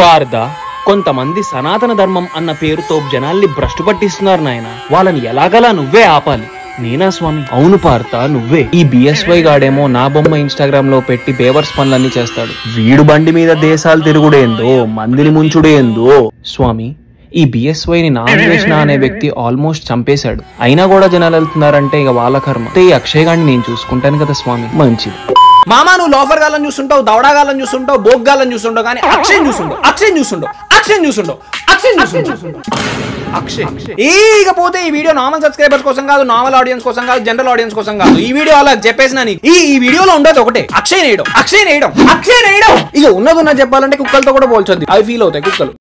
పార్దా కొంతమంది సనాతన ధర్మం అన్న పేరుతో జనాల్ని భ్రష్టు పట్టిస్తున్నారు నాయన. వాళ్ళని ఎలాగలా నువ్వే ఆపాలి. నేనా స్వామి? అవును పార్తా, నువ్వే. ఈ బిఎస్వై గాడేమో నా బొమ్మ ఇన్స్టాగ్రామ్ లో పెట్టి బేవర్స్ పనులన్నీ చేస్తాడు. వీడు బండి మీద దేశాలు తిరుగుడేందో, మందిని ముంచుడేందో. స్వామి, ఈ బిఎస్వైని నాగేష్ణ అనే వ్యక్తి ఆల్మోస్ట్ చంపేశాడు. అయినా కూడా జనాలు వెళ్తున్నారంటే ఇక వాళ్ళ కర్మ. ఈ అక్షయ్ గాడిని నేను చూసుకుంటాను కదా స్వామి. మంచిది. మామా, నువ్వు లోఫర్ గాలని చూస్తుంటావు, దవడాగాలని చూస్తుంటావు, బోక్ గాలని చూస్తుంటావు, కానీ అక్షయ్ చూస్తుంటావు. ఇకపోతే ఈ వీడియో నార్మల్ సబ్స్క్రైబర్స్ కోసం కాదు, నార్మల్ ఆడియన్స్ కోసం కాదు, జనరల్ ఆడియన్స్ కోసంకాదు. ఈ వీడియో అలా చెప్పేసిన ఈ వీడియోలో ఉండదు ఒకటే, అక్షయ్ నేయడం. ఇక ఉన్నది చెప్పాలంటే కుక్కలతో కూడా పోల్చొద్ది, అవి ఫీల్ అవుతాయి కుక్కలు.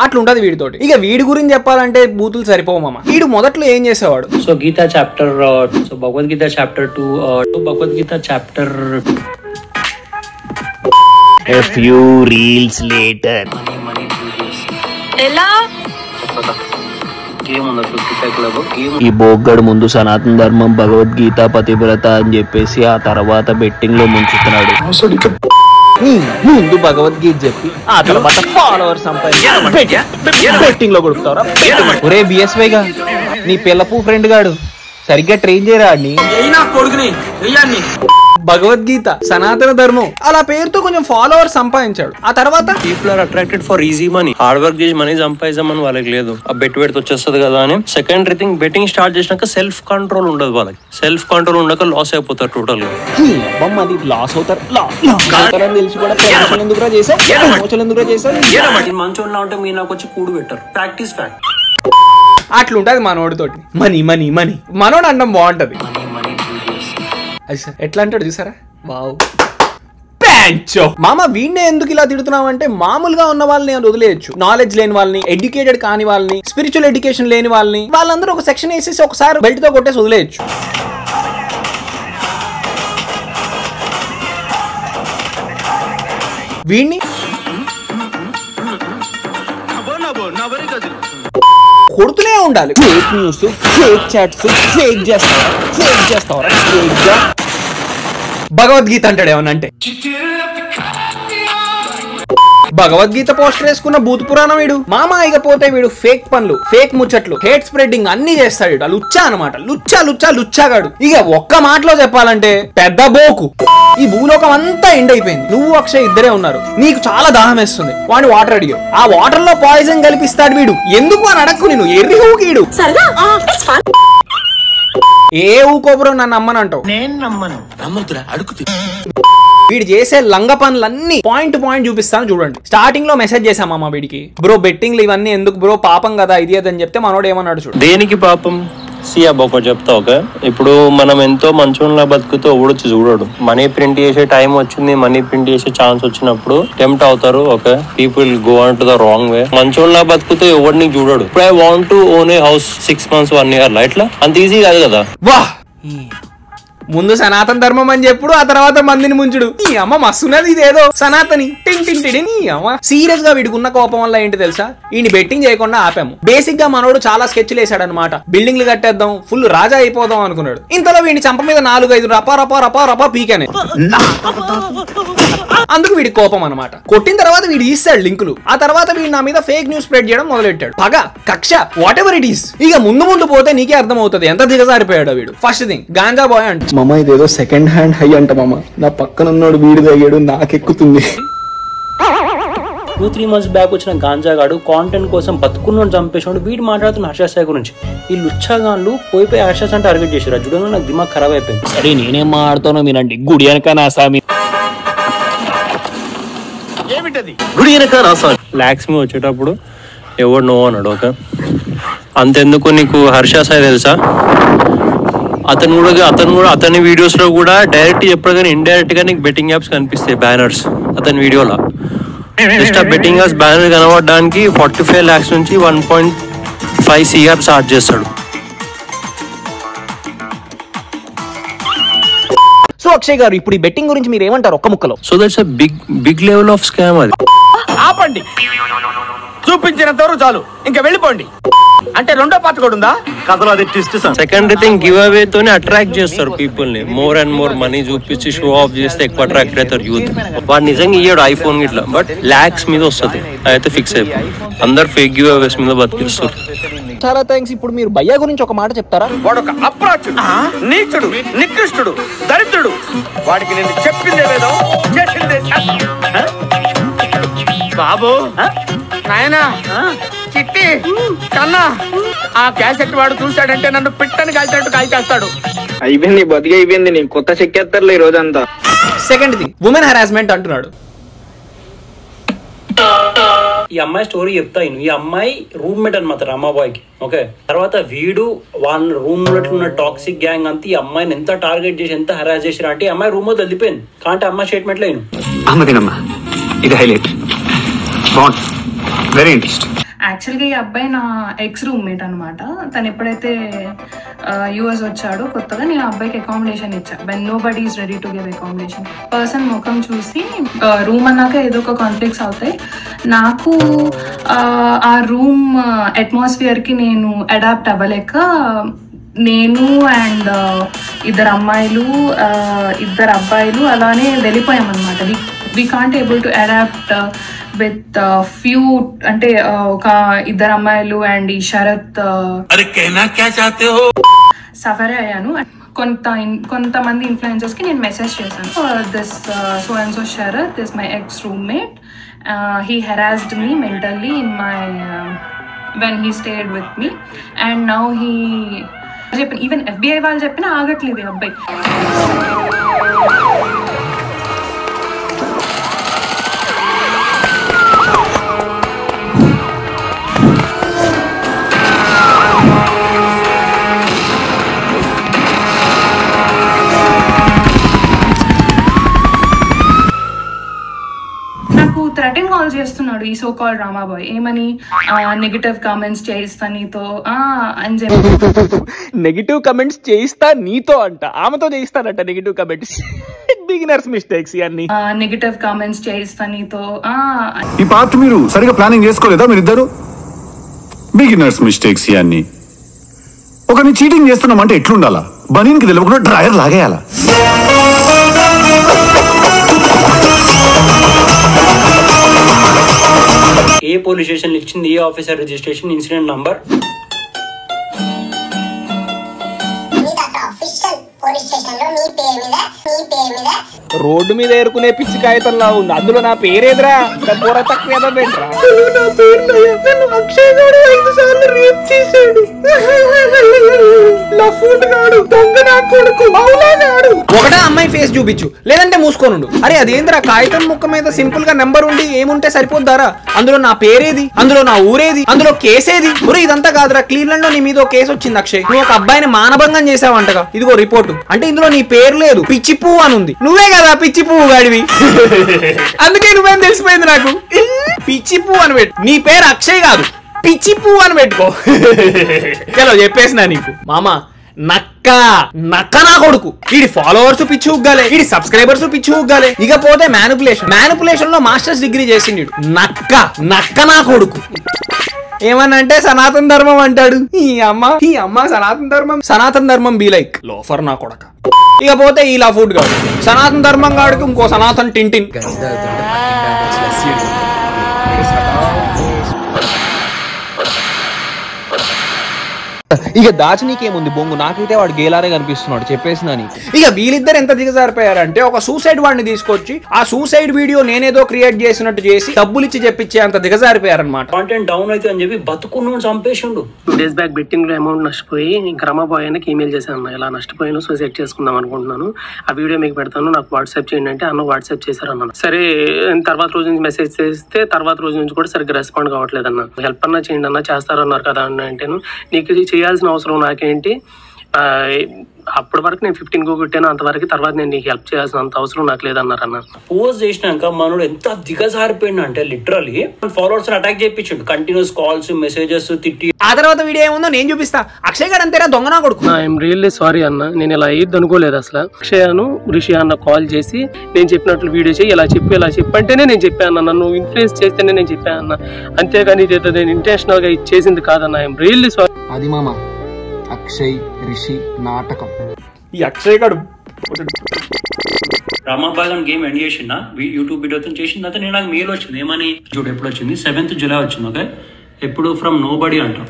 అట్లుంటది వీడితోటి. ఇక వీడి గురించి చెప్పాలంటే బూతులు సరిపోవు మామ. వీడు మొదట్లో ఏం చేసేవాడు? So Gita chapter, so Bhagavad Gita chapter 2, Bhagavad Gita chapter. A few reels later. ఎలా ఈ బోగ్గడు ముందు సనాతన ధర్మం, భగవద్గీత, పతివ్రత అని చెప్పేసి ఆ తర్వాత బెట్టింగ్ లో ముంచుతున్నాడు. ముందు భగవద్గీత చెప్పి ఆ తర్వాత ఫాలోవర్స్ బెట్టింగ్ లో కొడుకుతారా? ఒరే బిఎస్వై గా, నీ పిల్లపు ఫ్రెండ్ గాడు సరిగ్గా ట్రైన్ చేయరా ఆడిని. భగవద్గీత, సనాతన ధర్మం అలా పేరుతో కొంచెం ఫాలోవర్స్ సంపాదించాడు. ఆ తర్వాత people are attracted for easy money. Hard work చేసి మనీ సంపాదించామని వాళ్ళకి లేదు. ఆ బెట్ పెడితే వచ్చేస్తుంది కదా అని. సెకండరీ థింగ్, బెట్టింగ్ స్టార్ట్ చేసినాక సెల్ఫ్ కంట్రోల్ ఉండదు వాళ్ళకి. సెల్ఫ్ కంట్రోల్ ఉండక లాస్ అయిపోతారు టోటల్ గా. లాస్ అవుతారు. తెలిసి కూడా మంచోళ్ళ ఉంటే మీరు నాకు వచ్చి కూడు పెట్టారు. ప్రాక్టీస్ ఫ్యాక్ట్ అట్లుంటది మనోడితోటి. మనీ మనీ మనీ మనోడు అనడం బాగుంటది. ఎట్లా అంటాడు చూసారా? వావ్ మామ, వీడినే ఎందుకు ఇలా తిడుతున్నావంటే మామూలుగా ఉన్న వాళ్ళని వదిలేయచ్చు. నాలెడ్జ్ లేని వాళ్ళని, ఎడ్యుకేటెడ్ కాని వాళ్ళని, స్పిరిచువల్ ఎడ్యుకేషన్ లేని వాళ్ళని, వాళ్ళందరూ ఒక సెక్షన్ వేసేసి ఒకసారి బెల్ట్ తో కొట్టేసి వదిలేయచ్చు. వీడిని కొడుతూనే ఉండాలి. Fake news, fake chats, fake చేస్తావరా? భగవద్గీత అంటాడు ఏమనంటే. భగవద్గీత పోస్టర్ వేసుకున్న భూత పురాణం వీడు మామ. ఇకపోతే వీడు ఫేక్ పనులు, ఫేక్ ముచ్చట్లు, హేట్ స్ప్రెడ్డింగ్ అన్ని చేస్తాడు. లుచ్చా అనమాట. లుచ్చాగాడు. ఇక ఒక్క మాటలో చెప్పాలంటే పెద్ద బోకు. ఈ భూలోకం అంతా ఎండ్ అయిపోయింది. నువ్వు అక్షయ్ ఇద్దరే ఉన్నారు. నీకు చాలా దాహం వేస్తుంది. వాడిని వాటర్ అడిగావు. ఆ వాటర్ లో పాయిజన్ కలిపిస్తాడు వీడు. ఎందుకు అని అడక్కు, నేను ఎర్రి ఊకీడు. ఏ ఊకోబ్రో నన్ను నమ్మనంటావు. వీడు చేసే లంగ పనులన్నీ పాయింట్ చూపిస్తాను చూడండి. స్టార్టింగ్ లో మెసేజ్ చేసామమ్మా వీడికి, బ్రో బెట్టింగ్లు ఇవన్నీ ఎందుకు బ్రో, పాపం కదా ఇది అని చెప్తే మనోడు ఏమన్నాడు చూడు. దేనికి పాపం? ఒకటి చెప్తా. ఓకే, ఇప్పుడు మనం ఎంతో మంచోళ్ళ బతుకుతూ ఎవడొచ్చి చూడడు. మనీ ప్రింట్ చేసే టైం వచ్చింది, మనీ ప్రింట్ చేసే ఛాన్స్ వచ్చినప్పుడు టెంప్ట్ అవుతారు. Okay, people go on to the wrong way. మంచోళ్ళ బతుకుతూ ఎవరిని చూడడు. ఇప్పుడు I want to own a house 6 months 1 year లా, ఇట్లా అంత ఈజీ కాదు కదా. వాహ్, ముందు సనాతన ధర్మం అని చెప్పుడు, ఆ తర్వాత మందిని ముంచుడు. ఈ అమ్మ మస్తున్నది ఇదేదో సనాతని. సీరియస్ గా వీడికి ఉన్న కోపం వల్ల ఏంటి తెలుసా, ఈయన బెట్టింగ్ చేయకుండా ఆపాము. బేసిక్ గా మనోడు చాలా స్కెచ్లు వేసాడు అనమాట. బిల్డింగ్లు కట్టేద్దాం, ఫుల్ రాజా అయిపోదాం అనుకున్నాడు. ఇంతలో వీడి చంప మీద 4-5 రపా పీకనే. అందుకు వీడి కోపం అనమాట. కొట్టిన తర్వాత వీడు తీస్తాడు లింకులు. ఆ తర్వాత వీడు నా మీద ఫేక్ న్యూస్ స్ప్రెడ్ చేయడం మొదలెట్టాడు. పగ, కక్ష, వాట్ ఎవర్ ఇట్ ఈస్. ఇక ముందు పోతే నీకే అర్థం అవుతుంది ఎంత దిగజారిపోయాడు వీడు. ఫస్ట్ థింగ్, గాంజా బాయ్ అంట. మామ ఇదేదో సెకండ్ హ్యాండ్ హై అంట మామ. నా పక్కన ఉన్నాడు వీడి తగ్గాడు, నాకెక్కుతుంది. 2-3 months బ్యాక్ వచ్చిన గాంజాగాడు కాంటెంట్ కోసం బతుకున్నాడు చంపేసాడు. వీడు మాట్లాడుతున్న హర్షాసాయి గురించి. ఈ లుచ్చాగాన్లు పోయి హర్షాస్ అంటే టార్గెట్ చేశారు. చూడండి, నాకు దిమాగ్ ఖరాబ్ అయిపోయింది. సరే నేనేం మాట్లాడుతానో మీరండి. గుడి వెనక నా సామి, గుడి వెనక నా సామి. లాక్స్ మీ వచ్చేటప్పుడు ఎవడు నో అన్నాడు. ఓకే, అంతెందుకు నీకు హర్షాసాయి తెలుసా? అతని వీడియోస్ లో కూడా డైరెక్ట్ చెప్పడు కానీ ఇండైరెక్ట్ గా నీకు బెట్టింగ్ యాప్స్ కనిపిస్తాయి, బ్యానర్స్. అతని వీడియోలో జస్ట్ ఆ బెట్టింగ్ యాప్స్ బ్యానర్ కనబడడానికి 45 lakhs నుంచి 1.5 CR చార్జ్ చేస్తాడు. సో అక్షయ్ గారు, ఇప్పుడు ఈ బెట్టింగ్ గురించి మీరు ఏమంటారు ఒక్క ముక్కలో? So that's big level of scam అది. ఆపండి, చూపించినంత వరకు చాలు, ఇంకా వెళ్ళిపోండి. అంటే రెండో పార్ట్ కూడా ఉందా కథలో? అది twist. Secondary thing give away తోనే అట్రాక్ట్ చేస్తారు పీపుల్ ని. మోర్ అండ్ మోర్ మనీ చూపించి షో ఆఫ్ చేస్తే ఎక్కువ అట్రాక్ట్ అవుతారు యూత్. వాడు నిజంగా ఇయ్యాడు ఐఫోన్ ఇట్లా, బట్ ల్యాక్స్ మీద వస్తుంది. అయితే ఫిక్స్ అయిపోయి అందరు ఫేక్ గివ్ అవేస్ మీద బతికిస్తారు. చాలా థ్యాంక్స్. ఇప్పుడు మీరు భయ్యా గురించి ఒక మాట చెప్తారా? వాడు ఒక అప్రాచుడు, నీచుడు, నికృష్టుడు, దరిద్రుడు. వాడికి నేను చెప్పిందే వేదం, చేసిందే శాస్త్రం. బాబు, నాయనా, చిట్టి, కన్నా, ఆ క్యాసెట్ వాడు చూశాడంటే నన్ను పిట్టని కాల్చినట్టు కాల్చేస్తాడు. అయిపోయింది, బతికి అయిపోయింది. నీకు కొత్త చెక్కేస్తారులే ఈ రోజంతా. సెకండ్ థింగ్, ఉమెన్ హెరాస్మెంట్ అంటున్నాడు. ఈ అమ్మాయి స్టోరీ చెప్తాను. ఈ అమ్మాయి రూమ్మేట్ అనమాట రమాబాయ్కి. ఓకే, తర్వాత వీడు వాళ్ళ రూమ్ లో ఉన్న టాక్సిక్ గ్యాంగ్ అంతా ఈ అమ్మాయిని ఎంత టార్గెట్ చేసి ఎంత హెరాస్ చేసారు అంటే ఈ అమ్మాయి రూమ్ లో వెళ్ళిపోయింది. కాబట్టి అమ్మాయి స్టేట్మెంట్ లేను ఇది హైలైట్, వెరీ ఇంట్రెస్టింగ్. యాక్చువల్గా ఈ అబ్బాయి నా ఎక్స్ రూమ్మేట్ అనమాట. తను ఎప్పుడైతే యూఎస్ వచ్చాడో కొత్తగా నేను ఆ అబ్బాయికి అకామిడేషన్ ఇచ్చా. When nobody is ready to give accommodation. Person ముఖం చూసి రూమ్ అన్నాక ఏదో ఒక కాన్ఫ్లిక్ట్స్ అవుతాయి. నాకు ఆ రూమ్ అట్మాస్ఫియర్కి నేను అడాప్ట్ అవ్వలేక నేను అండ్ ఇద్దరు అబ్బాయిలు అలానే వెళ్ళిపోయామన్నమాట. We can't able to adapt with few, అంటే ఒక ఇద్దరు అమ్మాయిలు అండ్ ఈ శరత్ సఫర్ అయ్యాను. కొంతమంది ఇన్ఫ్లుయెన్సర్స్ కి నేను మెసేజ్ చేశాను, this so and so Sharath, this my ex roommate, he harassed me mentally in my when he stayed with me and now he చెప్పిన, ఈవెన్ FBI వాళ్ళు చెప్పినా ఆగట్లేదు ఈ అబ్బాయి. థ్రెటన్ కాల్ చేస్తున్నాడు ఈ సో కాల్డ్ రామాబాయ్. ఏమని, నెగటివ్ కామెంట్స్ చేయిస్తా నీతో అని చెప్పి. నెగిటివ్ కమెంట్స్ చేయిస్తా నీతో అంట, ఆమెతో చేయిస్తానంట నెగిటివ్ కమెంట్స్. బిగినర్స్ మిస్టేక్స్ ఇవన్నీ. నెగటివ్ కామెంట్స్ చేయిస్తా నీతో. ఈ పార్ట్ మీరు సరిగా ప్లానింగ్ చేసుకోలేదా మీరిద్దరు? బిగినర్స్ మిస్టేక్స్ ఇవన్నీ. ఒకరిని చీటింగ్ చేస్తున్నామంటే ఎట్లుండాలా? బనీన్కి తెలియకుండా డ్రైయర్ లాగేయాలా? ఏ పోలీస్ స్టేషన్ ఇచ్చింది, ఏ officer registration, incident number. Road మీద ఏరుకునే పిచ్చి కాగితంలా ఉంది, అందులో నా పేరేదిరా? పూర తక్కువ ఒకటే అమ్మాయి ఫేస్ చూపించు, లేదంటే మూసుకోనుండు. అరే అదేంద్రా, కాగితం ముక్క మీద సింపుల్ గా నెంబర్ ఉండి ఏముంటే సరిపోద్దారా? అందులో నా పేరేది, అందులో నా ఊరేది, అందులో కేసేది? ఒరే ఇదంతా కాదురా, క్లీవ్లాండ్ లో నీ మీద కేసు వచ్చింది అక్షయ్. నువ్వు ఒక అబ్బాయిని మానభంగం చేసావంటగా, ఇదిగో రిపోర్టు. అంటే ఇందులో నీ పేరు లేదు, పిచ్చి పువ్వు అని ఉంది. నువ్వే కదా పిచ్చి పువ్వు గాడివి, అందుకే నువ్వేం తెలిసిపోయింది నాకు. పిచ్చి పువ్వు అని పెట్టు, నీ పేరు అక్షయ్ కాదు, పిచ్చి పువ్వు అని పెట్టుకో. చలో చెప్పేసినా నీకు. మామ నక్క నా కొడుకు, వీడి ఫాలోవర్స్ పిచ్చి ఉగ్గాలే, వీడి సబ్స్క్రైబర్స్ పిచ్చి ఉగ్గాలే. ఇకపోతే మ్యానిపులేషన్ లో మాస్టర్స్ డిగ్రీ చేసిండు. నక్క నా కొడుకు. ఏమనంటే సనాతన ధర్మం అంటాడు. ఈ అమ్మ సనాతన ధర్మం బీ లైక్ లోఫర్ నా కొడక. ఇకపోతే ఇలా ఫుడ్ కాదు, సనాతన ధర్మం కాడికి ఇంకో సనాతన్ టింటిన్. ఇక దాచనీకేముంది బొంగు, నాకైతే వాడు గేలారే కనిపిస్తున్నాడు, చెప్పేసినా నీకు. ఇక వీళ్ళిద్దరు ఎంత దిగజారిపోయారంటే, ఒక సూసైడ్ వాడిని తీసుకొచ్చి ఆ సూసైడ్ వీడియో నేనేదో క్రియేట్ చేసినట్టు చేసి డబ్బులు ఇచ్చి చెప్పించే అంత దిగజారిపోయారనమాట. కాంటెంట్ డౌన్ అయితే అని చెప్పి బతుకున్న చంపేసిండు. 2 days బ్యాక్ బెట్టింగ్ లో అమౌంట్ నష్టపోయి ఇంకా రమాబాయ్ అన్నకి ఈమెయిల్ చేశాను, అన్న ఇలా నష్టపోయాను, సూసైడ్ చేసుకుందాం అనుకుంటున్నాను, ఆ వీడియో మీకు పెడతాను, నాకు వాట్సాప్ చేయండి అంటే అన్న వాట్సాప్ చేశారు అన్నాను. సరే తర్వాత రోజు నుంచి మెసేజ్ చేస్తే తర్వాత రోజు నుంచి కూడా సరిగ్గా రెస్పాండ్ కావట్లేదు అన్న. హెల్ప్ అన్నా చేయండి అన్న, చేస్తారన్నారు కదా అన్న. అంటేను నీకు ఇది చేయాల్సిన అవసరం నాకేంటి, అప్పటి వరకు నేను 15 కొట్టాను, అంతవరకు తర్వాత నేను నీకు హెల్ప్ చేయాల్సినంత అవసరం నాకు లేదన్నారు అన్న. పోస్ట్ చేసినాక మనోడు ఎంత దిగజారిపోయిండు అంటే లిటరలీ ఫాలోవర్స్ అటాక్ చేయించిండు, కంటిన్యూస్ కాల్స్ మెసేజెస్ తిట్టి. ఆ తర్వాత వీడియో ఏముందో నేను చూపిస్తా. అక్షయ్ గారు అంతేరా దొంగనా కొడుకు. ఐఎమ్ రియల్లీ సారీ అన్న, నేను ఇలా అయ్యిద్ది అనుకోలేదు అసలు. అక్షయను రిషి అన్న కాల్ చేసి నేను చెప్పినట్లు వీడియో చేయి, ఇలా చెప్పు అంటేనే నేను చెప్పాను అన్న, నువ్వు ఇన్ఫ్లుయెన్స్ చేస్తేనే నేను చెప్పాను అన్న, అంతేగాని ఇదేదో నేను ఇంటెన్షనల్ గా చేసింది కాదన్న. I'm really sorry. అది మామ అక్షయ్ రిషి నాటకం. ఈ అక్షయ్ గారు రామాబాద్ గేమ్ ఎండ్ చేసిన యూట్యూబ్ వీడియోతో చేసిన తర్వాత నేను నాకు మెయిల్ వచ్చింది. ఏమని చూడు, ఎప్పుడు వచ్చింది 7th July వచ్చింది. ఓకే, ఎప్పుడు ఫ్రమ్ నో బడీ అంటాం.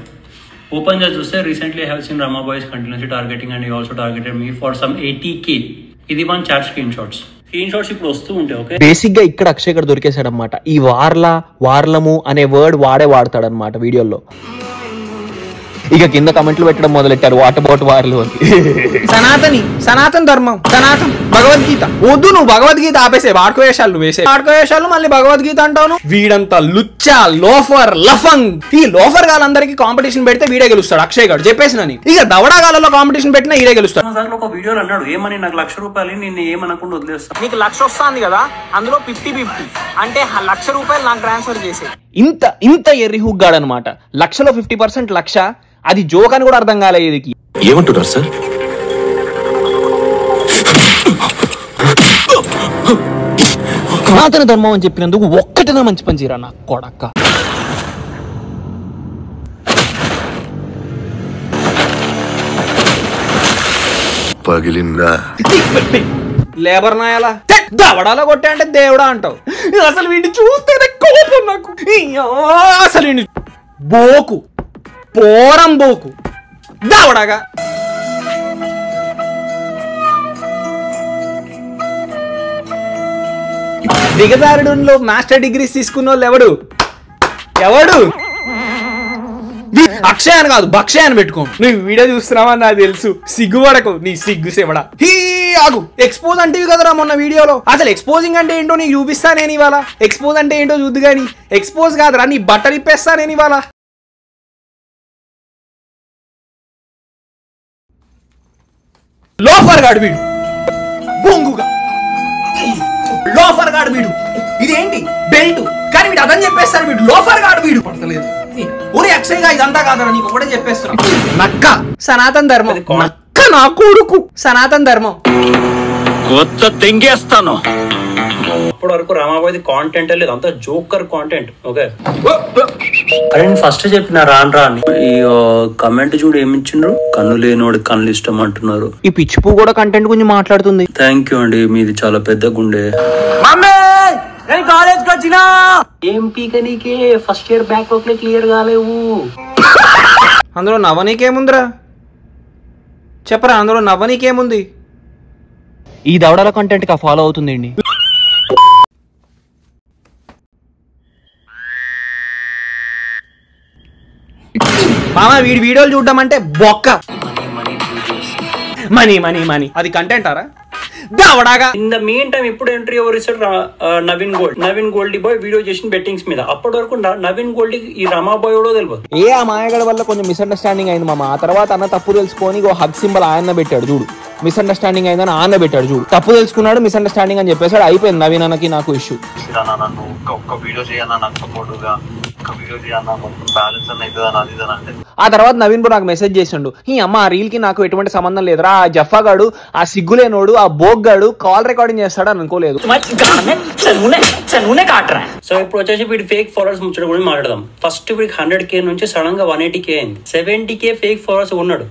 ఓపెన్ చేసి చూస్తే రీసెంట్లీ హ్యావ్ సీన్ రామాబాయ్స్ continuously targeting and also targeted me for some 80K. ఇది మన చాట్ స్క్రీన్ షాట్స్ ఇప్పుడు వస్తూ ఉంటాయి. ఓకే, బేసిక్ గా ఇక్కడ అక్షయ్ గారు దొరికేశాడు అనమాట. ఈ వార్లము అనే వర్డ్ వాడతాడు అనమాట వీడియోలో. ఇక కింద కమెంట్లు పెట్టడం మొదలెట్టారు, వాట్ అబౌట్ వార్లు అని. సనాతన ధర్మం, సనాతన భగవద్గీత వద్దు, నువ్వు భగవద్గీత ఆపేసే, వాడుకోవేశాలు నువ్వు వేసే వాడుకోవేశాలు, మళ్ళీ భగవద్గీత అంటావు. వీడంతా లుచ్చా లోఫర్ లఫంగ్. ఈ లోఫర్ గాలందరికీ కాంపిటీషన్ పెడితే వీడే గెలుస్తాడు అక్షయ్ గారు, చెప్పేసినని. ఇక దవడా గాలలో కాంపిటీషన్ పెట్టినా వీడే గెలుస్తాడు. ఒక వీడియోలో అన్నాడు, ఏమని నాకు ₹1,00,000 నేను ఏమనకుండా వదిలేస్తాను. నీకు 1,00,000 వస్తుంది కదా, అందులో 50-50 అంటే ₹1,00,000 నాకు ట్రాన్స్ఫర్ చేసే. ఇంత ఎర్రి హుగ్గాడు అనమాట. 1,00,000లో 50% 1,00,000, అది జోక్ అని కూడా అర్థం కాలేదు. ఇది ఏమంటున్నారు సార్? సనాతన ధర్మం అని చెప్పినందుకు ఒక్కటైనా మంచి పని చేయరా నా కొడక్క. పగిలిందా లేబర్ నాయాలా దవడాలో కొట్టా అంటే దేవుడా అంటావు. అసలు వీడిని చూస్తేనే కోపం నాకు. అసలు వీడిని బోకు పోరం బోకు దవడగా. దిగజారుడులో మాస్టర్ డిగ్రీస్ తీసుకున్న వాళ్ళు ఎవడు అక్షయ్ అని కాదు భక్షయ్ అని పెట్టుకో. నువ్వు వీడియో చూస్తున్నావా నాకు తెలుసు, సిగ్గుపడకు, నీ సిగ్గు సేవడా. ఆగు, ఎక్స్పోజ్ అంటే కదరా మొన్న వీడియోలో. అసలు ఎక్స్పోజింగ్ అంటే ఏంటో నీకు చూపిస్తా నేను ఇవాళ. ఎక్స్పోజ్ అంటే ఏంటో చూద్దు గాని, ఎక్స్పోజ్ కాదురా, నీ బట్టలు ఇప్పేస్తా నేను ఇవాళ. లోఫర్ గాడు వీడు, బొంగుగా లోఫర్ గాడు వీడు. ఇదేంటి బెల్ట్, కానీ వీడు అదని చెప్పేస్తాడు. వీడు లోఫర్ గాడు వీడు. పడతలేదు ఒరే అక్షయ్ గా, ఇదంతా కాదరా, నీకు ఒకటే చెప్పేస్తున్నా. నక్క సనాతన ధర్మం, నక్క నా కొడుకు సనాతన ధర్మం. కొత్త తెంగేస్తాను. అప్పటి వరకు రామాబాయ్ కాంటెంట్ లేదు, అంతా జోకర్ కాంటెంట్. ఓకే, అరే నేను ఫస్ట్ చెప్పిన రాను అని. ఈ కమెంట్ చూడు ఏమిచ్చిండ్రు, కన్ను లేనోడు కన్నులు ఇష్టం అంటున్నారు. ఈ పిచ్చి పువ్వు కూడా కంటెంట్ గురించి మాట్లాడుతుంది. థ్యాంక్ యూ అండి, మీది చాలా పెద్ద గుండె. కాలేజ్ కి వచ్చినా ఏం పీక నీకే ఫస్ట్ ఇయర్ బ్యాక్ లో క్లియర్ కాలేవు. అందులో నవ్వనీకేముందిరా చెప్పరా, అందులో నవ్వనీకేముంది? ఈ దవడాల కంటెంట్ గా ఫాలో అవుతుందండి. మామ వీడి వీడియోలు చూడడం అంటే బొక్క. మనీ మనీ మనీ అది కంటెంట్ ఆరా దావడాగా. ఇన్ ద మీన్ టైం ఇప్పుడు ఎంట్రీ ఎవరు ఇస్తాడు, నవీన్ గోల్డీ బాయ్ వీడియో చేసిన బెట్టింగ్స్ మీద. అప్పటి వరకు నవీన్ గోల్డీ ఈ రమాబాయ్ కూడా తెలియదు. ఆ మాయగడ వల్ల కొంచెం మిస్అండర్స్టాండింగ్ అయింది మామ. ఆ తర్వాత అన్న తప్పు తెలుసుకొని హగ్ సింబల్ ఆయన పెట్టాడు చూడు. మిస్అండర్స్టాండింగ్ అయిందని ఆయన పెట్టాడు చూడు. తప్పు తెలుసుకున్నాడు, మిస్అండర్స్టాండింగ్ అని చెప్పేసాడు, అయిపోయింది నవీన్ అన్నకి నాకు ఇష్యూ. ఆ తర్వాత నవీన్ బ్రో నాకు మెసేజ్ చేసిండు, ఈ అమ్మ ఆ రీల్ కి నాకు ఎటువంటి సంబంధం లేదురా, ఆ జఫాగాడు ఆ సిగ్గులేనోడు ఆ బోగ్గాడు కాల్ రికార్డింగ్ చేస్తాడు అని అనుకోలేదు. సో ఇప్పుడు వచ్చేసి వీడి ఫేక్ ఫాలోవర్స్ ముచ్చట గురించి మాట్లాడదాం. ఫస్ట్ వీడికి 100K నుంచి సడన్ గా 180K అయింది. 70K ఫేక్ ఫాలోవర్స్ ఉన్నాడు.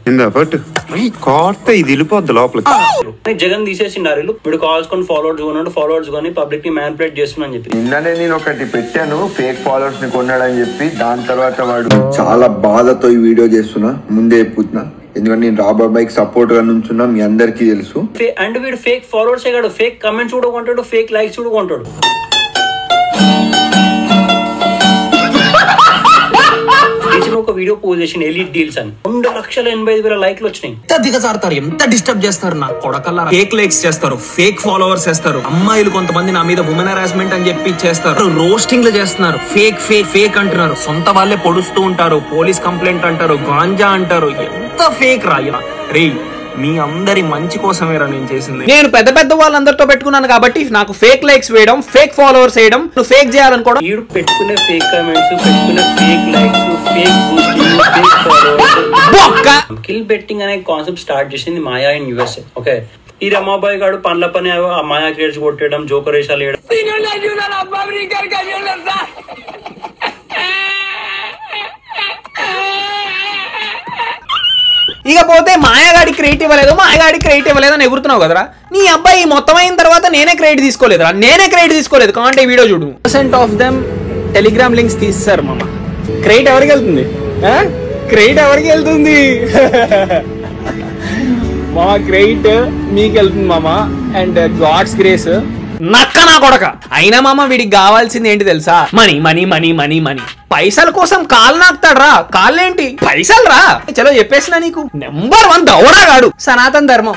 జగన్ తీసేసిండారు వీడు కాల్స్ కొని ఫాలోవర్స్ కొని పబ్లిక్ ని మ్యానిపులేట్ చేస్తున్నా అని చెప్పి. నిన్ననే నేను ఒకటి పెట్టాను, ఫేక్ ఫాలోవర్స్ ని కొన్నాడని చెప్పి. దాని తర్వాత వాడు చాలా బాధతో ఈ వీడియో చేస్తున్నా, ముందే చెప్పుతున్నా, ఎందుకంటే నేను రాబాబాయ్ సపోర్ట్ గా నుంచున్నా, మీ అందరికీ తెలుసు. అండ్ వీడు ఫేక్ ఫాలోవర్స్ కాదు, ఫేక్ కమెంట్స్ కూడా కొంటాడు, ఫేక్ లైక్స్ కూడా కొంటాడు. ఒక వీడియో పోస్ట్ చేసిన ఎలిట్ డీల్స్ అని 2,85,000 లైక్లు వచ్చినాయి. ఎంత దిగజారుతారు, ఎంత డిస్టర్బ్ చేస్తారు నా కొడకల్లా. ఫేక్ లైక్స్ చేస్తారు, ఫేక్ ఫాలోవర్స్ చేస్తారు, అమ్మాయిలు కొంతమంది నా మీద ఉమెన్ హరాస్మెంట్ అని చెప్పి చేస్తారు, రోస్టింగ్లు చేస్తున్నారు, ఫేక్ ఫేక్ ఫేక్ అంటున్నారు, సొంత వాళ్ళే పొడుస్తూ ఉంటారు, పోలీస్ కంప్లైంట్ అంటారు, గాంజా అంటారు. ఎంత ఫేక్ రా రే. మీ అందరి మంచి కోసమేరా నేను చేసింది. నేను పెద్ద పెద్ద వాళ్ళందరితో పెట్టుకున్నాను కాబట్టి నాకు ఫేక్ లైక్స్ వేయడం, ఫేక్ ఫాలోవర్స్ వేయడం, నువ్వు ఫేక్ చేయాలనుకోవడం. వీడు పెట్టుకునే ఫేక్ కామెంట్స్, పెట్టుకునే fake likes, fake boosting, fake followers. Kill betting అనే కాన్సెప్ట్ స్టార్ట్ చేసింది మాయా ఇన్ యూఎస్ఏ. ఓకే, ఈ రమాబాయ్ గాడు పండ్ల పని ఆ మాయా క్రియేట్స్ కొట్టడం, జోకర్ వేషాలు వేయడం. ఇకపోతే మాయగాడి క్రెడిట్ ఇవ్వలేదు, మాయగాడి క్రెడిట్ ఇవ్వలేదు అని ఎగురుతున్నావు కదరా. నీ అబ్బాయి మొత్తం అయిన తర్వాత నేనే క్రెడిట్ తీసుకోలేదురా, నేనే క్రెడిట్ తీసుకోలేదు. కాంటే వీడియో చూడు. % ఆఫ్ దెమ్ టెలిగ్రామ్ లింక్స్ తీస్తారు మామ. క్రెడిట్ ఎవరికి వెళ్తుంది? క్రెడిట్ ఎవరికి వెళ్తుంది? మామ క్రెడిట్ మీకు వెళ్తుంది మామ. అండ్ గాడ్స్ గ్రేస్ నక్క నా కొడక. అయినా మామ వీడికి కావాల్సింది ఏంటి తెలుసా? Money money money money money. పైసల కోసం కాలు నాకుతాడ్రా. కాళ్ళేంటి పైసలు రా. చలో చెప్పేసిన నీకు. నెంబర్ 1 దౌడగాడు సనాతన ధర్మం.